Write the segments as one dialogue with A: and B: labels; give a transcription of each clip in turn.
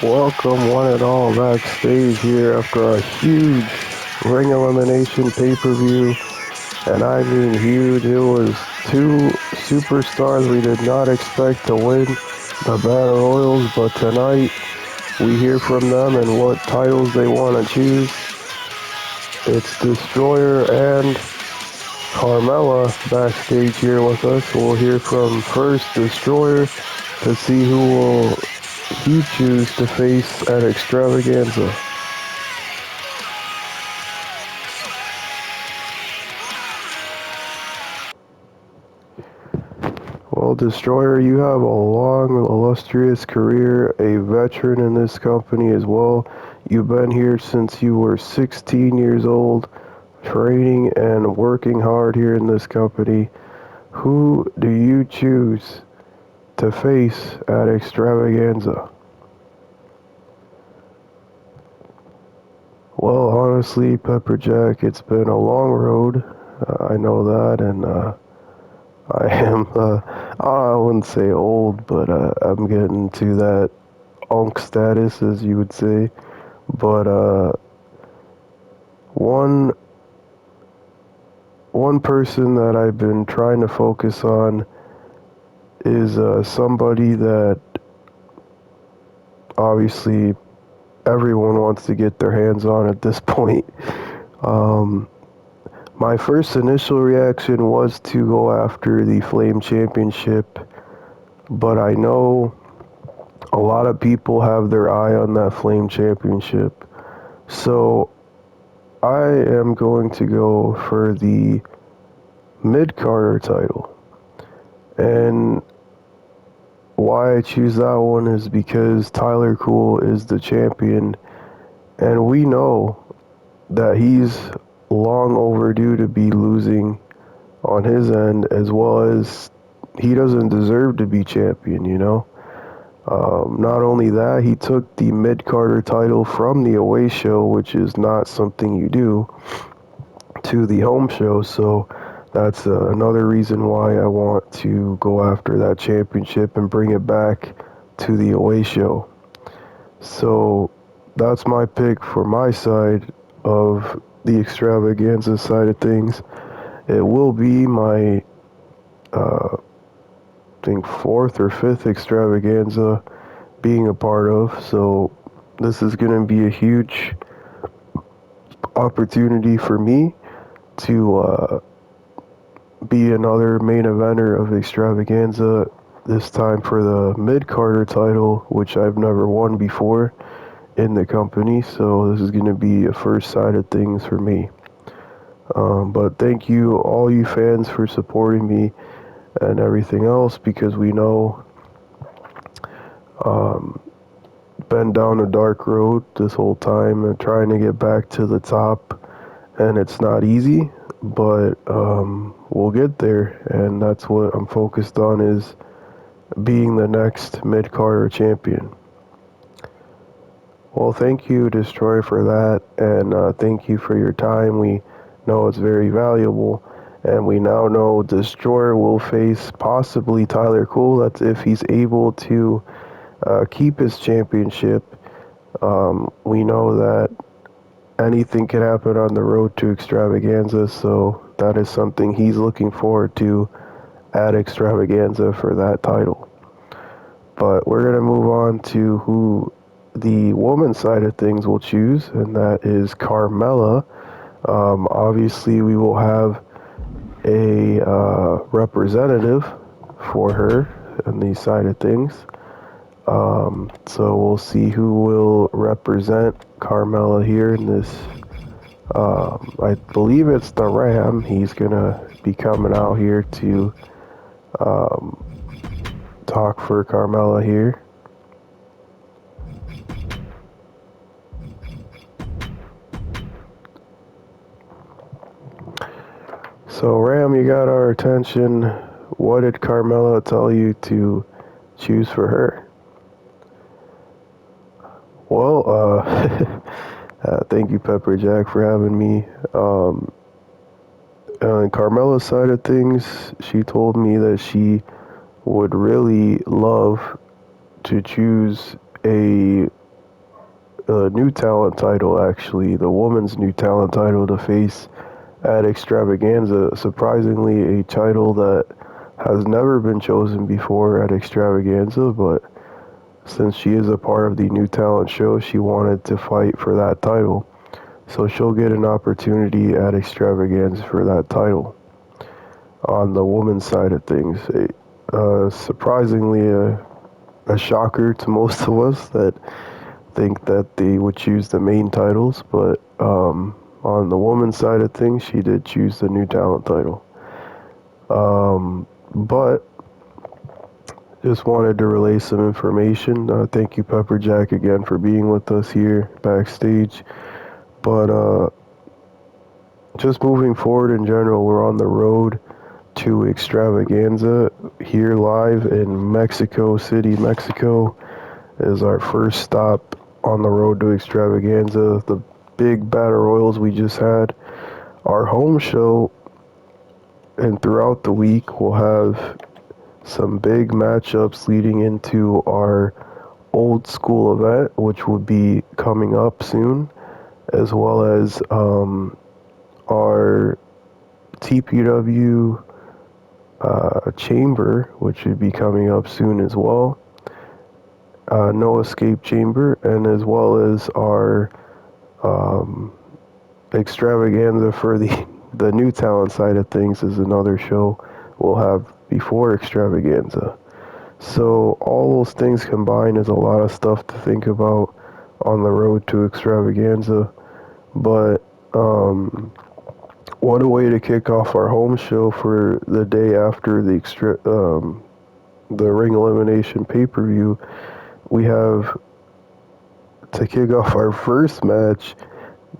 A: Welcome one and all backstage here after a huge ring elimination pay-per-view. And I mean huge, it was two superstars we did not expect to win the Battle Royals, but tonight we hear from them and what titles they want to choose. It's Destroyer and Carmella backstage here with us. We'll hear from first Destroyer to see who will he choose to face at Extravaganza. Well, Destroyer, you have a long, illustrious career, a veteran in this company as well. You've been here since you were 16 years old, training and working hard here in this company. Who do you choose to face at Extravaganza? Well, honestly, Pepperjack, it's been a long road. I know that, and I am, I wouldn't say old, but I'm getting to that unk status, as you would say. But one one person that I've been trying to focus on is somebody that obviously everyone wants to get their hands on at this point. Um, my first initial reaction was to go after the Flame Championship, but I know a lot of people have their eye on that Flame Championship. So I am going to go for the mid-Carter title. And why I choose that one is because Tyler Cool is the champion, and we know that he's long overdue to be losing on his end, as well as he doesn't deserve to be champion, you know? Not only that, he took the mid-Carter title from the away show, which is not something you do, to the home show, so that's another reason why I want to go after that championship and bring it back to the away show. So that's my pick for my side of the extravaganza side of things. It will be my, I think, fourth or fifth extravaganza being a part of, so this is going to be a huge opportunity for me to be another main eventer of extravaganza, this time for the mid-Carter title, which I've never won before in the company, so this is going to be a first side of things for me. But thank you, all you fans, for supporting me and everything else, because we know um, been down a dark road this whole time and trying to get back to the top, and it's not easy, but we'll get there, and that's what I'm focused on, is being the next mid-Carter champion. Well, thank you, Destroy, for that, and thank you for your time. We know it's very valuable, and we now know Destroyer will face possibly Tyler Cool. That's if he's able to keep his championship. We know that anything can happen on the road to extravaganza, so that is something he's looking forward to at extravaganza for that title. But we're going to move on to who the woman's side of things will choose, and that is Carmella. Obviously, we will have a representative for her on the side of things. So we'll see who will represent Carmella here in this. I believe it's the Ram. He's gonna be coming out here to um, talk for Carmella here. So Ram, you got our attention. What did Carmella tell you to choose for her? Well, thank you, Pepper Jack, for having me. On Carmella's side of things, she told me that she would really love to choose a new talent title, actually, the women's new talent title to face at Extravaganza. Surprisingly, a title that has never been chosen before at Extravaganza, but since she is a part of the new talent show, she wanted to fight for that title. So she'll get an opportunity at Extravaganza for that title. On the women's side of things, surprisingly a shocker to most of us that think that they would choose the main titles, but on the women's side of things, she did choose the new talent title. But just wanted to relay some information. Thank you, Pepperjack, again for being with us here backstage. But just moving forward in general, we're on the road to Extravaganza here live in Mexico City, Mexico. Is our first stop on the road to Extravaganza. The big battle royals we just had. Our home show, and throughout the week we'll have some big matchups leading into our old school event, which will be coming up soon, as well as our TPW chamber, which should be coming up soon as well. No Escape Chamber, and as well as our extravaganza for the new talent side of things is another show we'll have before extravaganza. So all those things combined is a lot of stuff to think about on the road to extravaganza. But what a way to kick off our home show for the day after the ring elimination pay-per-view. We have to kick off our first match.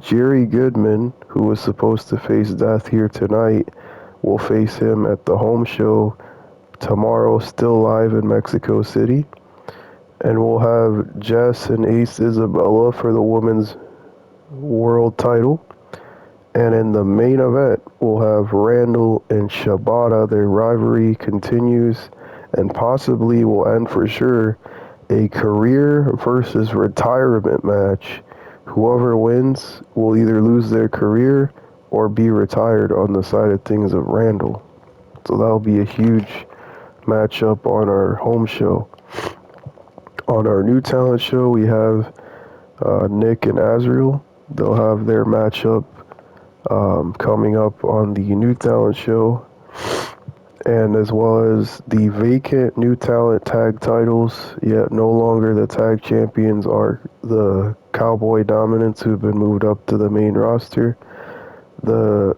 A: Jerry Goodman, who was supposed to face Death here tonight, will face him at the home show tomorrow, still live in Mexico City. And we'll have Jess and Ace Isabella for the women's world title. And in the main event, we'll have Randall and Shibata. Their rivalry continues and possibly will end for sure a career versus retirement match. Whoever wins will either lose their career or be retired on the side of things of Randall. So that'll be a huge matchup on our home show. On our new talent show, we have Nick and Azriel. They'll have their matchup coming up on the new talent show, and as well as the vacant new talent tag titles. Yet no longer the tag champions are the Cowboy Dominants, who've been moved up to the main roster. The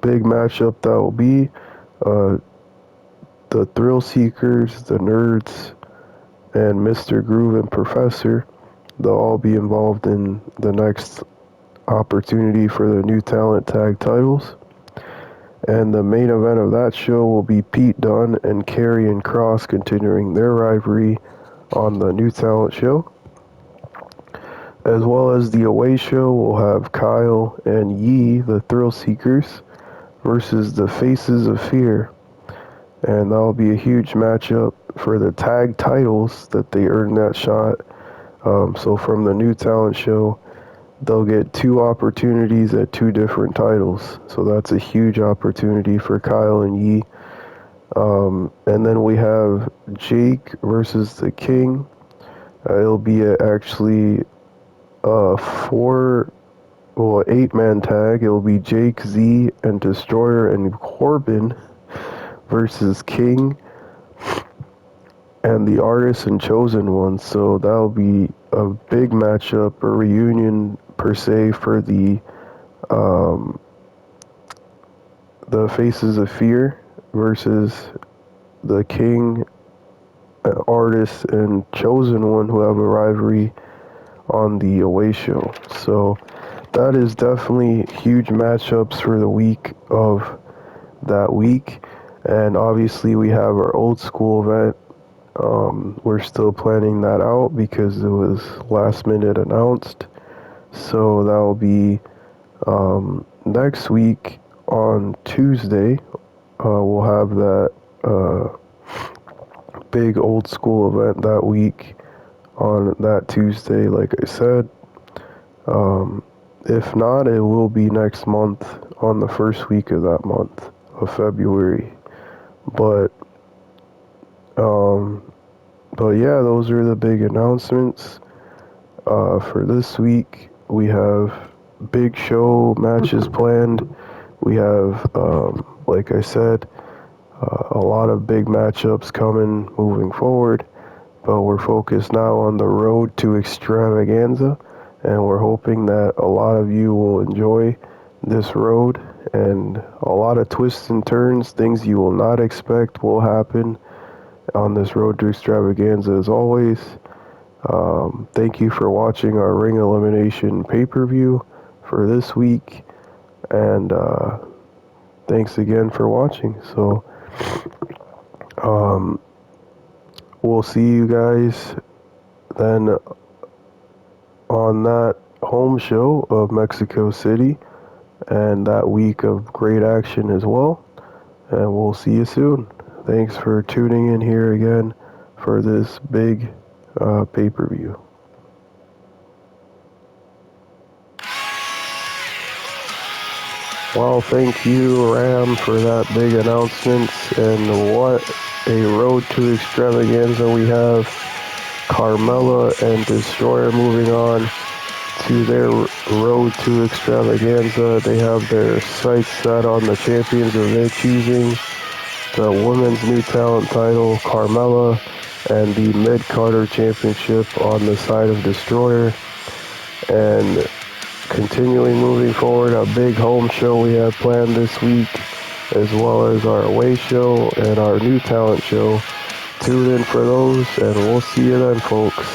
A: big matchup that will be the Thrill Seekers, the Nerds, and Mr. Groove and Professor. They'll all be involved in the next opportunity for the new talent tag titles. And the main event of that show will be Pete Dunne and Karrion Kross continuing their rivalry on the new talent show. As well as the away show, we'll have Kyle and Yee, the Thrill Seekers, versus the Faces of Fear. And that'll be a huge matchup for the tag titles that they earned that shot. So from the new talent show, they'll get two opportunities at two different titles. So that's a huge opportunity for Kyle and Yee. And then we have Jake versus the King. It'll be actually a 8-man tag. It'll be Jake, Z, and Destroyer and Corbin versus King and the Artist and Chosen One. So that'll be a big matchup, a reunion per se for the Faces of Fear versus the King, Artist, and Chosen One, who have a rivalry on the away show. So that is definitely huge matchups for the week of that week. And obviously we have our old school event. We're still planning that out because it was last minute announced. So that will be next week on Tuesday. We'll have that big old school event that week on that Tuesday, like I said. If not, it will be next month on the first week of that month of February. But um, but yeah, those are the big announcements. For this week, we have big show matches planned. We have, like I said, a lot of big matchups coming moving forward. But we're focused now on the road to extravaganza, and we're hoping that a lot of you will enjoy this road, and a lot of twists and turns, things you will not expect will happen on this road to extravaganza as always. Thank you for watching our ring elimination pay-per-view for this week, and thanks again for watching. So um, we'll see you guys then on that home show of Mexico City and that week of great action as well. And we'll see you soon. Thanks for tuning in here again for this big pay-per-view. Well, thank you, Ram, for that big announcement. And what a road to extravaganza we have. Carmella and Destroyer moving on to their road to extravaganza. They have their sights set on the champions of their choosing, the women's new talent title, Carmella, and the mid-Carter championship on the side of Destroyer. And continuing moving forward, a big home show we have planned this week, as well as our away show and our new talent show. Tune in for those, and we'll see you then, folks.